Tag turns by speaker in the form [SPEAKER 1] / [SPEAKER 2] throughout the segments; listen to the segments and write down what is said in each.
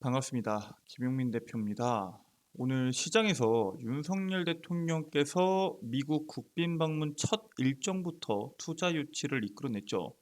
[SPEAKER 1] 반갑습니다. 김용민 대표입니다. 오늘 시장에서 윤석열 대통령께서 미국 국빈 방문 첫 일정부터 투자 유치를 이끌어냈죠.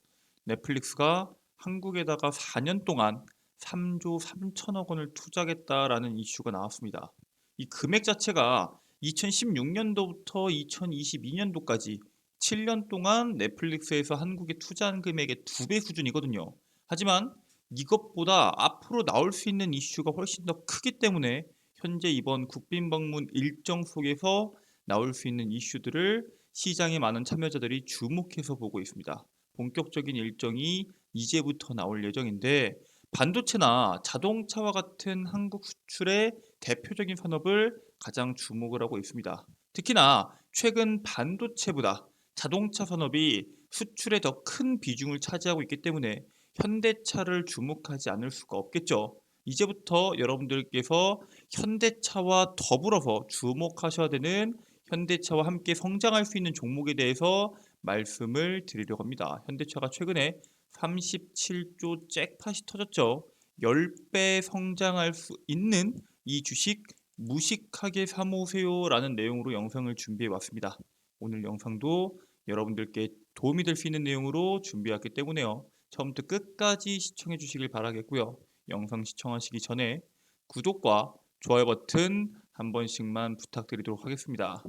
[SPEAKER 1] 넷플릭스가 한국에다가 4년 동안 3조 3천억 원을 투자하겠다라는 이슈가 나왔습니다. 이 금액 자체가 2016년도부터 2022년도까지 7년 동안 넷플릭스에서 한국에 투자한 금액의 2배 수준이거든요. 하지만 이것보다 앞으로 나올 수 있는 이슈가 훨씬 더 크기 때문에 현재 이번 국빈 방문 일정 속에서 나올 수 있는 이슈들을 시장의 많은 참여자들이 주목해서 보고 있습니다. 본격적인 일정이 이제부터 나올 예정인데 반도체나 자동차와 같은 한국 수출의 대표적인 산업을 가장 주목을 하고 있습니다. 특히나 최근 반도체보다 자동차 산업이 수출에 더 큰 비중을 차지하고 있기 때문에 현대차를 주목하지 않을 수가 없겠죠. 이제부터 여러분들께서 현대차와 더불어서 주목하셔야 되는 현대차와 함께 성장할 수 있는 종목에 대해서 말씀을 드리려고 합니다. 현대차가 최근에 37조 잭팟이 터졌죠. 10배 성장할 수 있는 이 주식 무식하게 사모으세요라는 내용으로 영상을 준비해 왔습니다. 오늘 영상도 여러분들께 도움이 될 수 있는 내용으로 준비했기 때문에요. 처음부터 끝까지 시청해 주시길 바라겠고요. 영상 시청하시기 전에 구독과 좋아요 버튼 한 번씩만 부탁드리도록 하겠습니다.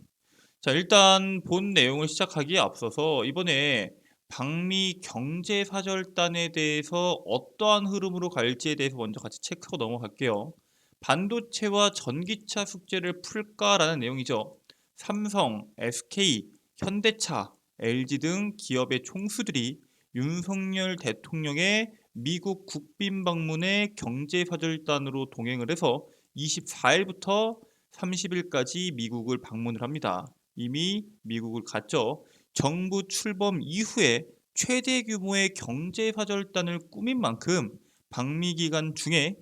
[SPEAKER 1] 자, 일단 본 내용을 시작하기에 앞서서 이번에 방미 경제사절단에 대해서 어떠한 흐름으로 갈지에 대해서 먼저 같이 체크하고 넘어갈게요. 반도체와 전기차 숙제를 풀까라는 내용이죠. 삼성, SK, 현대차, LG 등 기업의 총수들이 윤석열 대통령의 미국 국빈 방문에 경제사절단으로 동행을 해서 24일부터 30일까지 미국을 방문을 합니다. 이미 미국을 갔죠. 정부 출범 이후에 최대 규모의 경제사절단을 꾸민 만큼 방미 기간 중에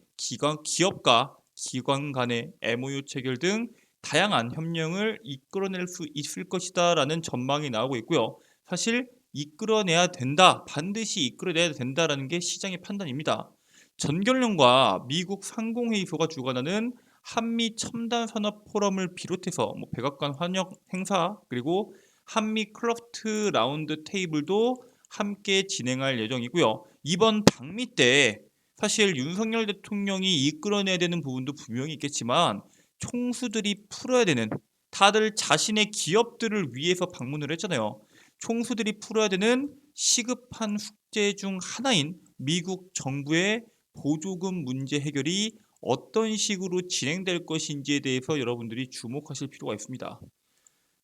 [SPEAKER 1] 기업과 기관 간의 MOU 체결 등 다양한 협력을 이끌어낼 수 있을 것이다라는 전망이 나오고 있고요. 사실 이끌어내야 된다, 반드시 이끌어내야 된다라는 게 시장의 판단입니다. 전경련과 미국 상공회의소가 주관하는 한미 첨단 산업 포럼을 비롯해서 백악관 환영 행사 그리고 한미 클러스트 라운드 테이블도 함께 진행할 예정이고요. 이번 방미 때 사실 윤석열 대통령이 이끌어내야 되는 부분도 분명히 있겠지만 총수들이 풀어야 되는 다들 자신의 기업들을 위해서 방문을 했잖아요. 총수들이 풀어야 되는 시급한 숙제 중 하나인 미국 정부의 보조금 문제 해결이 어떤 식으로 진행될 것인지에 대해서 여러분들이 주목하실 필요가 있습니다.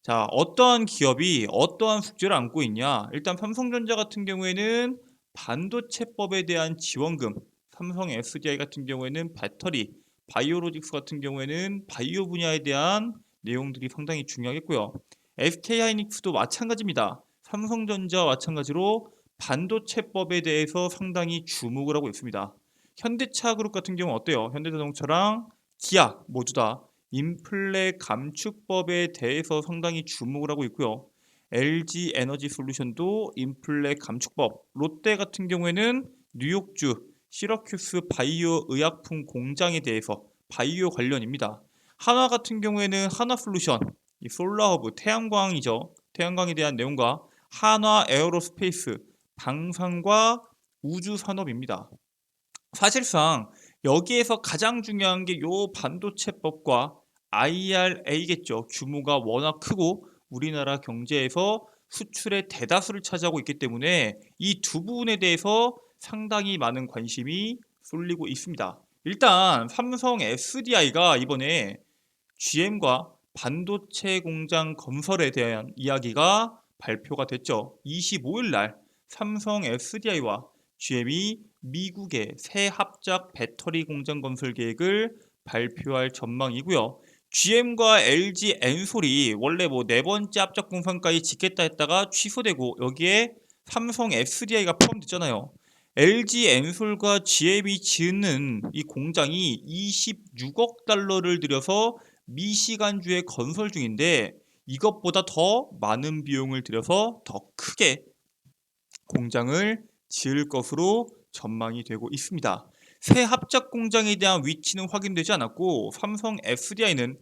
[SPEAKER 1] 자, 어떠한 기업이 어떠한 숙제를 안고 있냐? 일단 삼성전자 같은 경우에는 반도체법에 대한 지원금, 삼성 SDI 같은 경우에는 배터리, 바이오로직스 같은 경우에는 바이오 분야에 대한 내용들이 상당히 중요하겠고요. SK하이닉스도 마찬가지입니다. 삼성전자와 마찬가지로 반도체법에 대해서 상당히 주목을 하고 있습니다. 현대차 그룹 같은 경우는 어때요? 현대자동차랑 기아 모두 다 인플레 감축법에 대해서 상당히 주목을 하고 있고요. LG 에너지 솔루션도 인플레 감축법, 롯데 같은 경우에는 뉴욕주 시러큐스 바이오 의약품 공장에 대해서 바이오 관련입니다. 하나 같은 경우에는 하나솔루션, 이 솔라허브 태양광이죠. 태양광에 대한 내용과 한화 에어로스페이스 방산과 우주 산업입니다. 사실상 여기에서 가장 중요한 게 요 반도체법과 IRA겠죠. 규모가 워낙 크고 우리나라 경제에서 수출의 대다수를 차지하고 있기 때문에 이 두 부분에 대해서 상당히 많은 관심이 쏠리고 있습니다. 일단 삼성 SDI가 이번에 GM과 반도체 공장 건설에 대한 이야기가 발표가 됐죠. 25일 날 삼성 SDI와 GM이 미국의 새 합작 배터리 공장 건설 계획을 발표할 전망이고요. GM과 LG 엔솔이 원래 네 번째 합작 공사까지 짓겠다 했다가 취소되고 여기에 삼성 SDI가 포함됐잖아요. LG 엔솔과 GM이 짓는 이 공장이 26억 달러를 들여서 미시간주에 건설 중인데 이것보다 더 많은 비용을 들여서 더 크게 공장을 지을 것으로 전망이 되고 있습니다. 새 합작 공장에 대한 위치는 확인되지 않았고 삼성 SDI는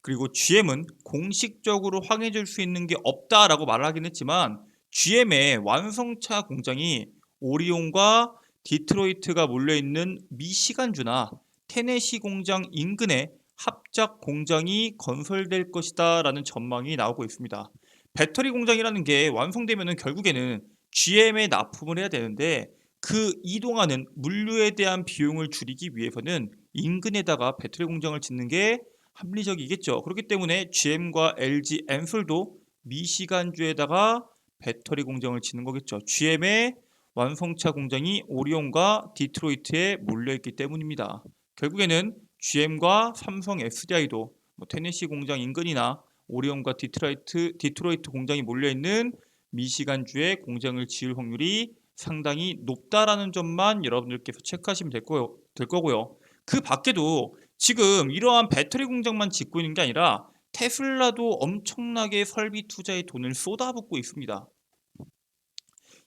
[SPEAKER 1] 그리고 GM은 공식적으로 확인해 줄 수 있는 게 없다라고 말을 하긴 했지만 GM의 완성차 공장이 오리온과 디트로이트가 몰려있는 미시간주나 테네시 공장 인근에 합작 공장이 건설될 것이다 라는 전망이 나오고 있습니다. 배터리 공장이라는 게 완성되면 결국에는 GM에 납품을 해야 되는데 그 이동하는 물류에 대한 비용을 줄이기 위해서는 인근에다가 배터리 공장을 짓는 게 합리적이겠죠. 그렇기 때문에 GM과 LG 엔솔도 미시간주에다가 배터리 공장을 짓는 거겠죠. GM의 완성차 공장이 오리온과 디트로이트에 몰려있기 때문입니다. 결국에는 GM과 삼성 SDI도 테네시 공장 인근이나 오리온과 디트로이트 공장이 몰려있는 미시간주에 공장을 지을 확률이 상당히 높다라는 점만 여러분들께서 체크하시면 될 거고요. 그 밖에도 지금 이러한 배터리 공장만 짓고 있는 게 아니라 테슬라도 엄청나게 설비 투자에 돈을 쏟아붓고 있습니다.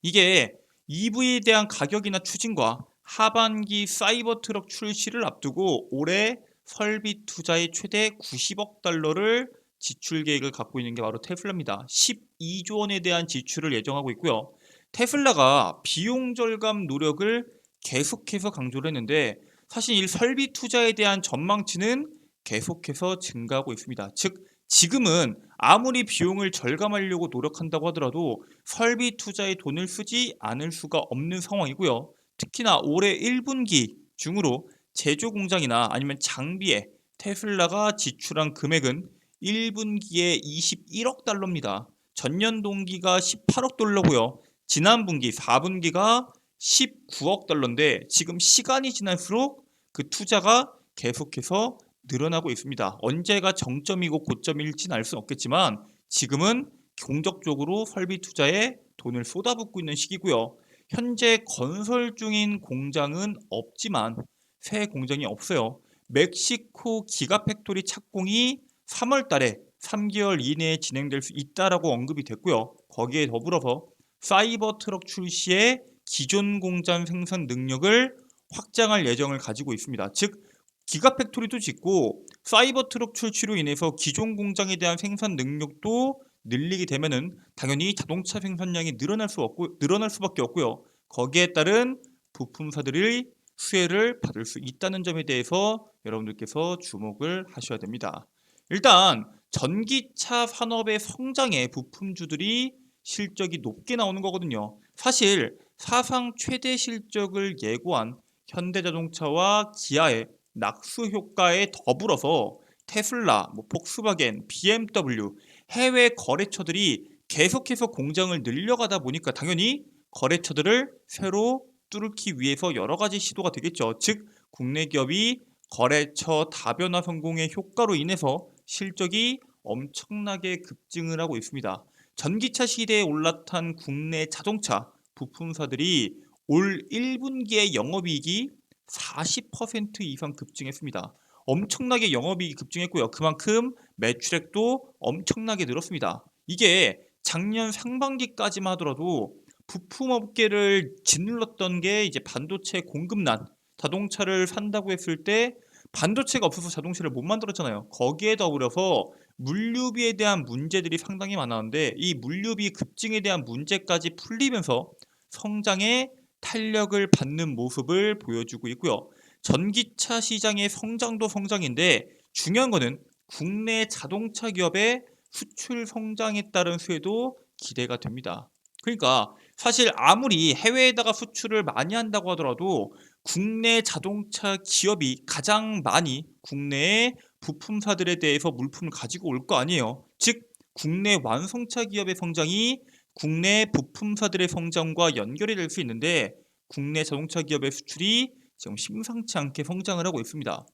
[SPEAKER 1] 이게 EV에 대한 가격이나 추진과 하반기 사이버 트럭 출시를 앞두고 올해 설비 투자의 최대 90억 달러를 지출 계획을 갖고 있는 게 바로 테슬라입니다. 12조 원에 대한 지출을 예정하고 있고요. 테슬라가 비용 절감 노력을 계속해서 강조를 했는데 사실 이 설비 투자에 대한 전망치는 계속해서 증가하고 있습니다. 즉 지금은 아무리 비용을 절감하려고 노력한다고 하더라도 설비 투자에 돈을 쓰지 않을 수가 없는 상황이고요. 특히나 올해 1분기 중으로 제조 공장이나 아니면 장비에 테슬라가 지출한 금액은 1분기에 21억 달러입니다. 전년 동기가 18억 달러고요. 지난 분기 4분기가 19억 달러인데 지금 시간이 지날수록 그 투자가 계속해서 늘어나고 있습니다. 언제가 정점이고 고점일지는 알 수는 없겠지만 지금은 공적적으로 설비 투자에 돈을 쏟아붓고 있는 시기고요. 현재 건설 중인 공장은 없지만 새 공장이 없어요. 멕시코 기가팩토리 착공이 3월 달에 3개월 이내에 진행될 수 있다라고 언급이 됐고요. 거기에 더불어서 사이버 트럭 출시에 기존 공장 생산 능력을 확장할 예정을 가지고 있습니다. 즉 기가팩토리도 짓고 사이버 트럭 출시로 인해서 기존 공장에 대한 생산 능력도 늘리게 되면은 당연히 자동차 생산량이 늘어날 수밖에 없고요. 거기에 따른 부품사들이 수혜를 받을 수 있다는 점에 대해서 여러분들께서 주목을 하셔야 됩니다. 일단 전기차 산업의 성장에 부품주들이 실적이 높게 나오는 거거든요. 사실 사상 최대 실적을 예고한 현대자동차와 기아의 낙수 효과에 더불어서 테슬라, 폭스바겐, BMW 해외 거래처들이 계속해서 공장을 늘려가다 보니까 당연히 거래처들을 새로 뚫기 위해서 여러 가지 시도가 되겠죠. 즉 국내 기업이 거래처 다변화 성공의 효과로 인해서 실적이 엄청나게 급증을 하고 있습니다. 전기차 시대에 올라탄 국내 자동차 부품사들이 올 1분기의 영업이익이 40% 이상 급증했습니다. 엄청나게 영업이익이 급증했고요. 그만큼 매출액도 엄청나게 늘었습니다. 이게 작년 상반기까지만 하더라도 부품업계를 짓눌렀던 게 이제 반도체 공급난, 자동차를 산다고 했을 때 반도체가 없어서 자동차를 못 만들었잖아요. 거기에 더불어서 물류비에 대한 문제들이 상당히 많았는데 이 물류비 급증에 대한 문제까지 풀리면서 성장에 탄력을 받는 모습을 보여주고 있고요. 전기차 시장의 성장도 성장인데 중요한 거는 국내 자동차 기업의 수출 성장에 따른 수혜도 기대가 됩니다. 그러니까 사실 아무리 해외에다가 수출을 많이 한다고 하더라도 국내 자동차 기업이 가장 많이 국내의 부품사들에 대해서 물품을 가지고 올 거 아니에요. 즉 국내 완성차 기업의 성장이 국내 부품사들의 성장과 연결이 될 수 있는데 국내 자동차 기업의 수출이 지금 심상치 않게 성장을 하고 있습니다.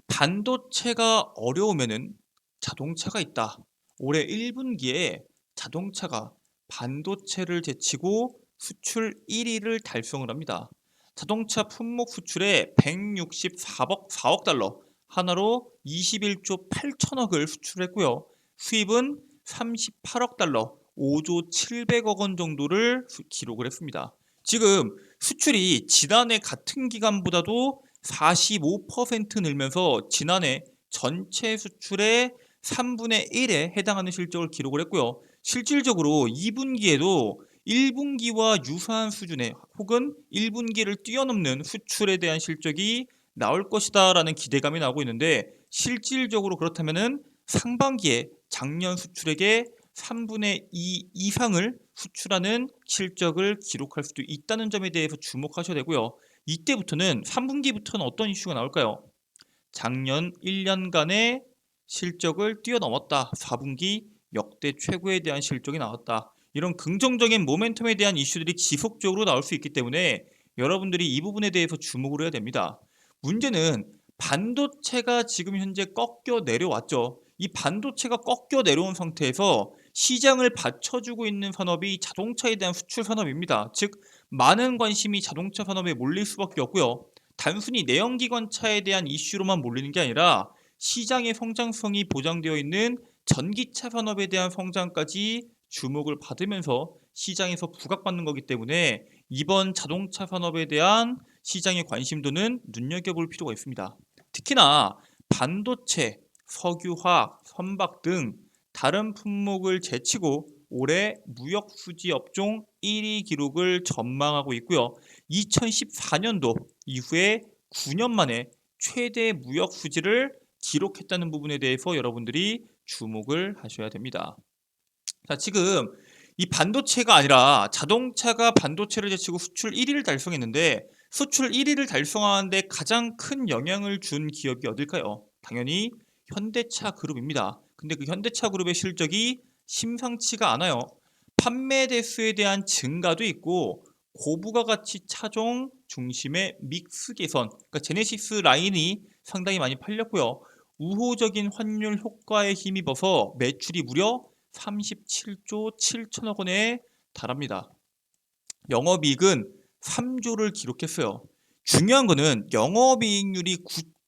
[SPEAKER 1] 반도체가 어려우면은 자동차가 있다. 올해 1분기에 자동차가 반도체를 제치고 수출 1위를 달성을 합니다. 자동차 품목 수출에 164억 달러, 하나로 21조 8천억을 수출했고요. 수입은 38억 달러, 5조 700억 원 정도를 기록을 했습니다. 지금 수출이 지난해 같은 기간보다도 45% 늘면서 지난해 전체 수출의 3분의 1에 해당하는 실적을 기록을 했고요. 실질적으로 2분기에도 1분기와 유사한 수준의 혹은 1분기를 뛰어넘는 수출에 대한 실적이 나올 것이다라는 기대감이 나오고 있는데, 실질적으로 그렇다면은 상반기에 작년 수출액의 3분의 2 이상을 수출하는 실적을 기록할 수도 있다는 점에 대해서 주목하셔야 되고요. 이때부터는 3분기부터는 어떤 이슈가 나올까요? 작년 1년간의 실적을 뛰어넘었다. 4분기 역대 최고에 대한 실적이 나왔다. 이런 긍정적인 모멘텀에 대한 이슈들이 지속적으로 나올 수 있기 때문에 여러분들이 이 부분에 대해서 주목을 해야 됩니다. 문제는 반도체가 지금 현재 꺾여 내려왔죠. 이 반도체가 꺾여 내려온 상태에서 시장을 받쳐주고 있는 산업이 자동차에 대한 수출 산업입니다. 즉, 많은 관심이 자동차 산업에 몰릴 수밖에 없고요. 단순히 내연기관차에 대한 이슈로만 몰리는 게 아니라 시장의 성장성이 보장되어 있는 전기차 산업에 대한 성장까지 주목을 받으면서 시장에서 부각받는 거기 때문에 이번 자동차 산업에 대한 시장의 관심도는 눈여겨볼 필요가 있습니다. 특히나 반도체, 석유화학, 선박 등 다른 품목을 제치고 올해 무역 수지 업종 1위 기록을 전망하고 있고요. 2014년도 이후에 9년 만에 최대 무역 수지를 기록했다는 부분에 대해서 여러분들이 주목을 하셔야 됩니다. 자, 지금 이 반도체가 아니라 자동차가 반도체를 제치고 수출 1위를 달성했는데, 수출 1위를 달성하는데 가장 큰 영향을 준 기업이 어딜까요? 당연히 현대차 그룹입니다. 근데 그 현대차 그룹의 실적이 심상치가 않아요. 판매 대수에 대한 증가도 있고 고부가 가치 차종 중심의 믹스 개선, 그러니까 제네시스 라인이 상당히 많이 팔렸고요. 우호적인 환율 효과에 힘입어서 매출이 무려 37조 7천억 원에 달합니다. 영업이익은 3조를 기록했어요. 중요한 거는 영업이익률이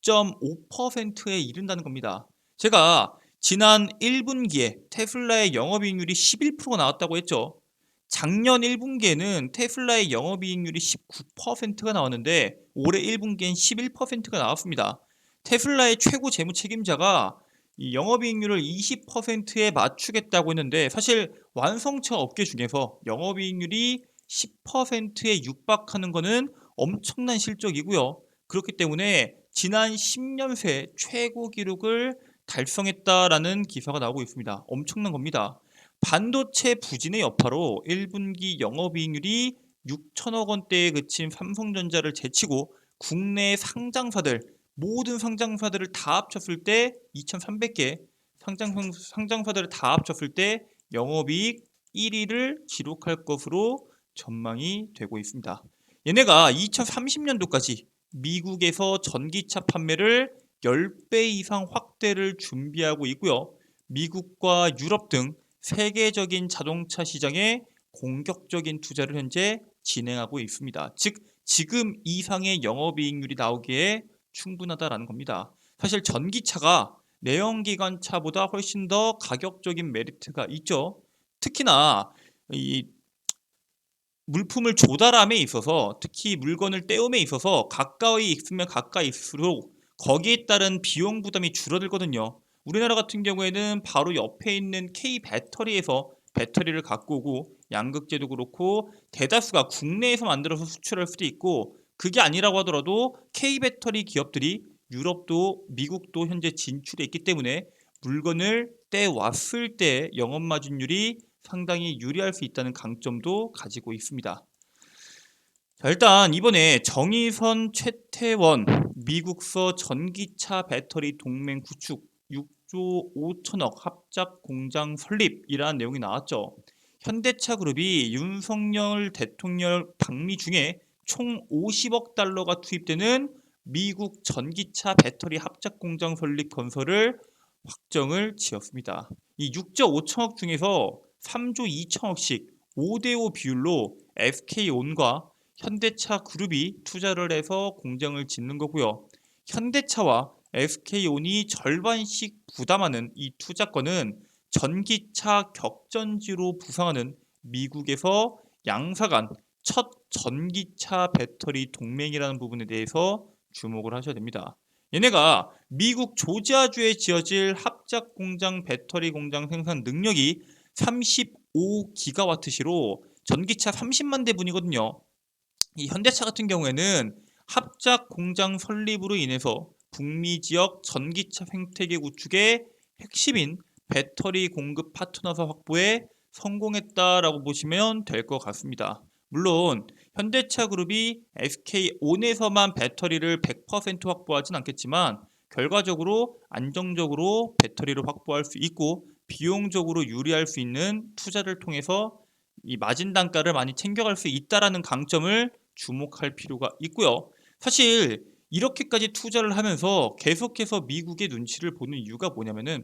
[SPEAKER 1] 9.5%에 이른다는 겁니다. 제가 지난 1분기에 테슬라의 영업이익률이 11%가 나왔다고 했죠. 작년 1분기에는 테슬라의 영업이익률이 19%가 나왔는데 올해 1분기엔 11%가 나왔습니다. 테슬라의 최고 재무 책임자가 이 영업이익률을 20%에 맞추겠다고 했는데, 사실 완성차 업계 중에서 영업이익률이 10%에 육박하는 것은 엄청난 실적이고요. 그렇기 때문에 지난 10년 새 최고 기록을 달성했다라는 기사가 나오고 있습니다. 엄청난 겁니다. 반도체 부진의 여파로 1분기 영업이익률이 6천억 원대에 그친 삼성전자를 제치고 국내 상장사들, 모든 상장사들을 다 합쳤을 때 2,300개 상장사들을 다 합쳤을 때 영업이익 1위를 기록할 것으로 전망이 되고 있습니다. 얘네가 2030년도까지 미국에서 전기차 판매를 10배 이상 확대를 준비하고 있고요. 미국과 유럽 등 세계적인 자동차 시장에 공격적인 투자를 현재 진행하고 있습니다. 즉, 지금 이상의 영업이익률이 나오기에 충분하다라는 겁니다. 사실 전기차가 내연기관차보다 훨씬 더 가격적인 메리트가 있죠. 특히나 이 물품을 조달함에 있어서, 특히 물건을 떼움에 있어서 가까이 있으면 가까이 있을수록 거기에 따른 비용 부담이 줄어들거든요. 우리나라 같은 경우에는 바로 옆에 있는 K 배터리에서 배터리를 갖고 오고, 양극재도 그렇고 대다수가 국내에서 만들어서 수출할 수도 있고, 그게 아니라고 하더라도 K 배터리 기업들이 유럽도 미국도 현재 진출해 있기 때문에 물건을 떼왔을 때 영업 마진율이 상당히 유리할 수 있다는 강점도 가지고 있습니다. 자, 일단 이번에 정의선, 최태원, 미국서 전기차 배터리 동맹 구축 6조 5천억 합작 공장 설립이라는 내용이 나왔죠. 현대차 그룹이 윤석열 대통령 방미 중에 총 50억 달러가 투입되는 미국 전기차 배터리 합작 공장 설립 건설을 확정을 지었습니다. 이 6조 5천억 중에서 3조 2천억씩 5대5 비율로 SK온과 현대차 그룹이 투자를 해서 공장을 짓는 거고요. 현대차와 SK온이 절반씩 부담하는 이 투자권은 전기차 격전지로 부상하는 미국에서 양사간 첫 전기차 배터리 동맹이라는 부분에 대해서 주목을 하셔야 됩니다. 얘네가 미국 조지아주에 지어질 합작 공장 배터리 공장 생산 능력이 35기가와트시로 전기차 30만 대분이거든요. 이 현대차 같은 경우에는 합작 공장 설립으로 인해서 북미 지역 전기차 생태계 구축의 핵심인 배터리 공급 파트너사 확보에 성공했다라고 보시면 될 것 같습니다. 물론 현대차 그룹이 SK온에서만 배터리를 100% 확보하진 않겠지만 결과적으로 안정적으로 배터리를 확보할 수 있고 비용적으로 유리할 수 있는 투자를 통해서 이 마진 단가를 많이 챙겨갈 수 있다라는 강점을 주목할 필요가 있고요. 사실 이렇게까지 투자를 하면서 계속해서 미국의 눈치를 보는 이유가 뭐냐면은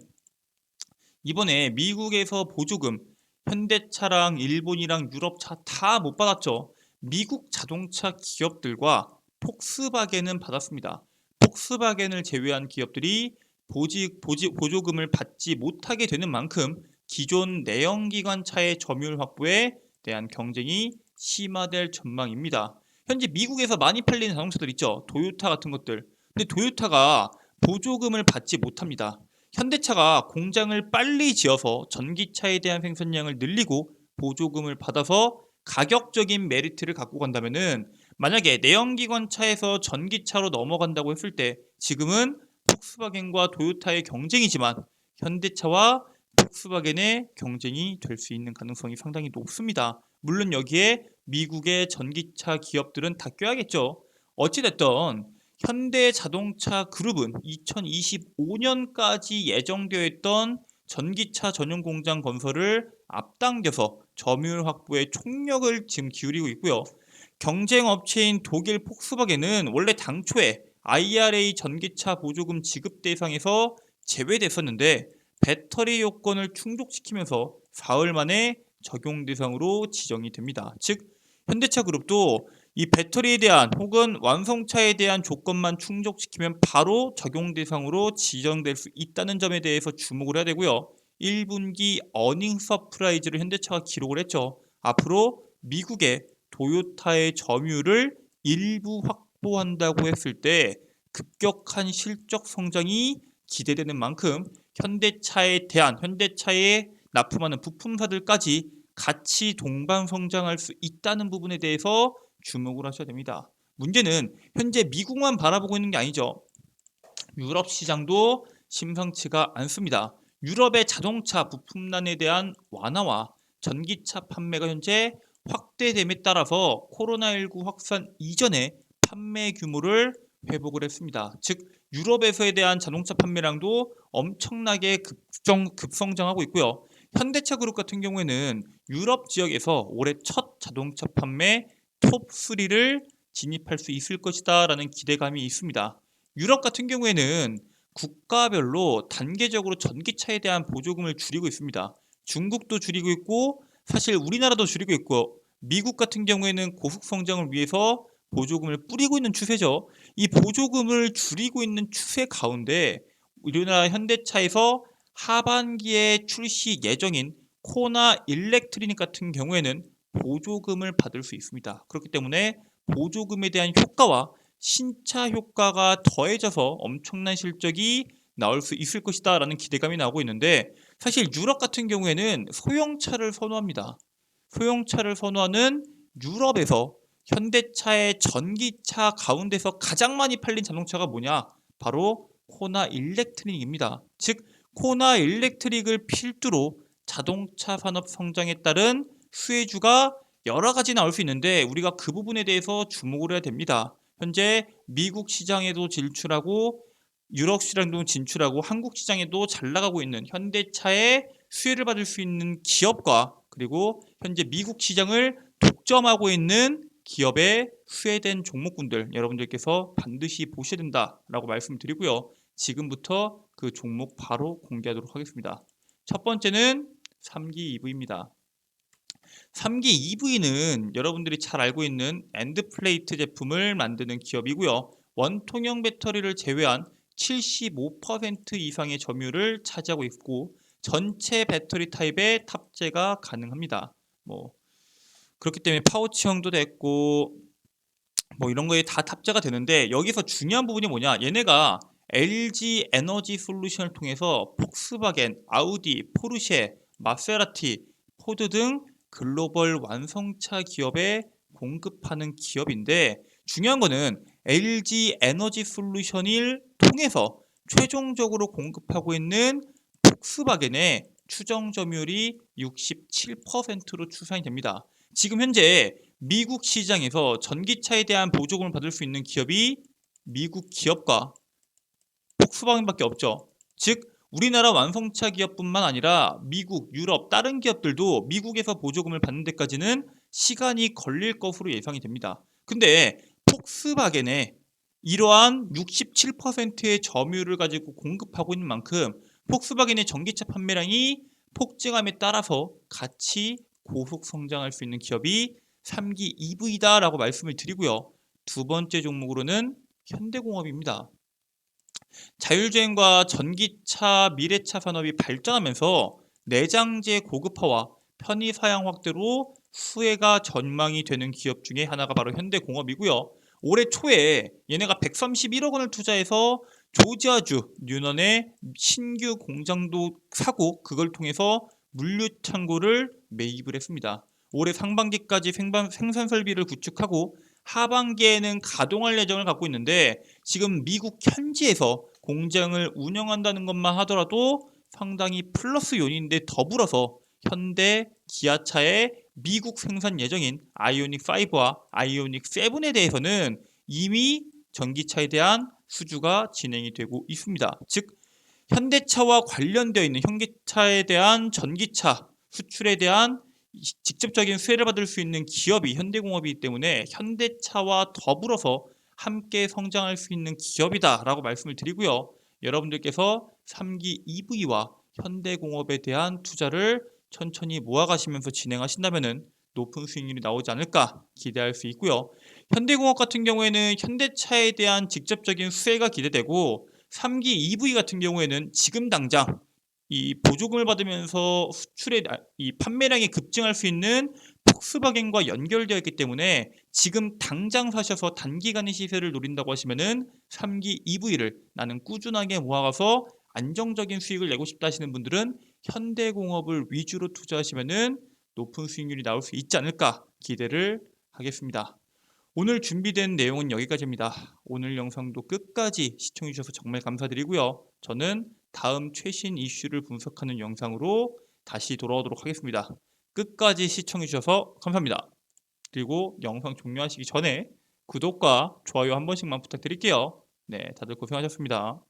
[SPEAKER 1] 이번에 미국에서 보조금 현대차랑 일본이랑 유럽차 다 못 받았죠. 미국 자동차 기업들과 폭스바겐은 받았습니다. 폭스바겐을 제외한 기업들이 보조금을 받지 못하게 되는 만큼 기존 내연기관차의 점유율 확보에 대한 경쟁이 심화될 전망입니다. 현재 미국에서 많이 팔리는 자동차들 있죠. 도요타 같은 것들. 근데 도요타가 보조금을 받지 못합니다. 현대차가 공장을 빨리 지어서 전기차에 대한 생산량을 늘리고 보조금을 받아서 가격적인 메리트를 갖고 간다면은 만약에 내연기관차에서 전기차로 넘어간다고 했을 때 지금은 폭스바겐과 도요타의 경쟁이지만 현대차와 폭스바겐의 경쟁이 될 수 있는 가능성이 상당히 높습니다. 물론 여기에 미국의 전기차 기업들은 다 껴야겠죠. 어찌됐든 현대자동차 그룹은 2025년까지 예정되어 있던 전기차 전용 공장 건설을 앞당겨서 점유율 확보에 총력을 지금 기울이고 있고요. 경쟁 업체인 독일 폭스바겐은 원래 당초에 IRA 전기차 보조금 지급 대상에서 제외됐었는데 배터리 요건을 충족시키면서 사흘 만에 적용 대상으로 지정이 됩니다. 즉 현대차 그룹도 이 배터리에 대한 혹은 완성차에 대한 조건만 충족시키면 바로 적용 대상으로 지정될 수 있다는 점에 대해서 주목을 해야 되고요. 1분기 어닝 서프라이즈를 현대차가 기록을 했죠. 앞으로 미국의 도요타의 점유율을 일부 확보한다고 했을 때 급격한 실적 성장이 기대되는 만큼 현대차에 납품하는 부품사들까지 같이 동반 성장할 수 있다는 부분에 대해서 주목을 하셔야 됩니다. 문제는 현재 미국만 바라보고 있는 게 아니죠. 유럽 시장도 심상치가 않습니다. 유럽의 자동차 부품난에 대한 완화와 전기차 판매가 현재 확대됨에 따라서 코로나19 확산 이전에 판매 규모를 회복을 했습니다. 즉 유럽에서에 대한 자동차 판매량도 엄청나게 급성장하고 있고요. 현대차 그룹 같은 경우에는 유럽 지역에서 올해 첫 자동차 판매 톱3를 진입할 수 있을 것이다 라는 기대감이 있습니다. 유럽 같은 경우에는 국가별로 단계적으로 전기차에 대한 보조금을 줄이고 있습니다. 중국도 줄이고 있고 사실 우리나라도 줄이고 있고 미국 같은 경우에는 고속 성장을 위해서 보조금을 뿌리고 있는 추세죠. 이 보조금을 줄이고 있는 추세 가운데 우리나라 현대차에서 하반기에 출시 예정인 코나 일렉트리닉 같은 경우에는 보조금을 받을 수 있습니다. 그렇기 때문에 보조금에 대한 효과와 신차 효과가 더해져서 엄청난 실적이 나올 수 있을 것이다 라는 기대감이 나오고 있는데 사실 유럽 같은 경우에는 소형차를 선호합니다. 소형차를 선호하는 유럽에서 현대차의 전기차 가운데서 가장 많이 팔린 자동차가 뭐냐? 바로 코나 일렉트릭입니다. 즉 코나 일렉트릭을 필두로 자동차 산업 성장에 따른 수혜주가 여러 가지 나올 수 있는데 우리가 그 부분에 대해서 주목을 해야 됩니다. 현재 미국 시장에도 진출하고 유럽 시장도 진출하고 한국 시장에도 잘 나가고 있는 현대차의 수혜를 받을 수 있는 기업과 그리고 현재 미국 시장을 독점하고 있는 기업의 수혜된 종목군들 여러분들께서 반드시 보셔야 된다라고 말씀드리고요. 지금부터 그 종목 바로 공개하도록 하겠습니다. 첫 번째는 3기 EV입니다. 3기 EV는 여러분들이 잘 알고 있는 엔드플레이트 제품을 만드는 기업이고요. 원통형 배터리를 제외한 75% 이상의 점유율을 차지하고 있고 전체 배터리 타입의 탑재가 가능합니다. 그렇기 때문에 파우치형도 됐고 뭐 이런 거에 다 탑재가 되는데 여기서 중요한 부분이 뭐냐? 얘네가 LG 에너지 솔루션을 통해서 폭스바겐, 아우디, 포르쉐, 마세라티, 포드 등 글로벌 완성차 기업에 공급하는 기업인데 중요한 거는 LG 에너지 솔루션을 통해서 최종적으로 공급하고 있는 폭스바겐의 추정 점유율이 67%로 추산이 됩니다. 지금 현재 미국 시장에서 전기차에 대한 보조금을 받을 수 있는 기업이 미국 기업과 폭스바겐밖에 없죠. 즉 우리나라 완성차 기업뿐만 아니라 미국, 유럽 다른 기업들도 미국에서 보조금을 받는 데까지는 시간이 걸릴 것으로 예상이 됩니다. 근데 폭스바겐에 이러한 67%의 점유율을 가지고 공급하고 있는 만큼 폭스바겐의 전기차 판매량이 폭증함에 따라서 같이 고속 성장할 수 있는 기업이 3기 EV다라고 말씀을 드리고요. 두 번째 종목으로는 현대공업입니다. 자율주행과 전기차, 미래차 산업이 발전하면서 내장재 고급화와 편의 사양 확대로 수혜가 전망이 되는 기업 중에 하나가 바로 현대공업이고요. 올해 초에 얘네가 131억 원을 투자해서 조지아주 뉴넌에 신규 공장도 사고 그걸 통해서 물류 창고를 매입을 했습니다. 올해 상반기까지 생산 설비를 구축하고 하반기에는 가동할 예정을 갖고 있는데 지금 미국 현지에서 공장을 운영한다는 것만 하더라도 상당히 플러스 요인인데 더불어서 현대, 기아차의 미국 생산 예정인 아이오닉 5와 아이오닉 7에 대해서는 이미 전기차에 대한 수주가 진행이 되고 있습니다. 즉 현대차와 관련되어 있는 현대차에 대한 전기차 수출에 대한 직접적인 수혜를 받을 수 있는 기업이 현대공업이기 때문에 현대차와 더불어서 함께 성장할 수 있는 기업이다라고 말씀을 드리고요. 여러분들께서 3기 EV와 현대공업에 대한 투자를 천천히 모아가시면서 진행하신다면 높은 수익률이 나오지 않을까 기대할 수 있고요. 현대공업 같은 경우에는 현대차에 대한 직접적인 수혜가 기대되고 3기 EV 같은 경우에는 지금 당장 이 보조금을 받으면서 수출의 이 판매량이 급증할 수 있는 폭스바겐과 연결되어 있기 때문에 지금 당장 사셔서 단기간의 시세를 노린다고 하시면은 3기 EV를 나는 꾸준하게 모아가서 안정적인 수익을 내고 싶다 하시는 분들은 현대공업을 위주로 투자하시면은 높은 수익률이 나올 수 있지 않을까 기대를 하겠습니다. 오늘 준비된 내용은 여기까지입니다. 오늘 영상도 끝까지 시청해 주셔서 정말 감사드리고요. 저는 다음 최신 이슈를 분석하는 영상으로 다시 돌아오도록 하겠습니다. 끝까지 시청해 주셔서 감사합니다. 그리고 영상 종료하시기 전에 구독과 좋아요 한 번씩만 부탁드릴게요. 네, 다들 고생하셨습니다.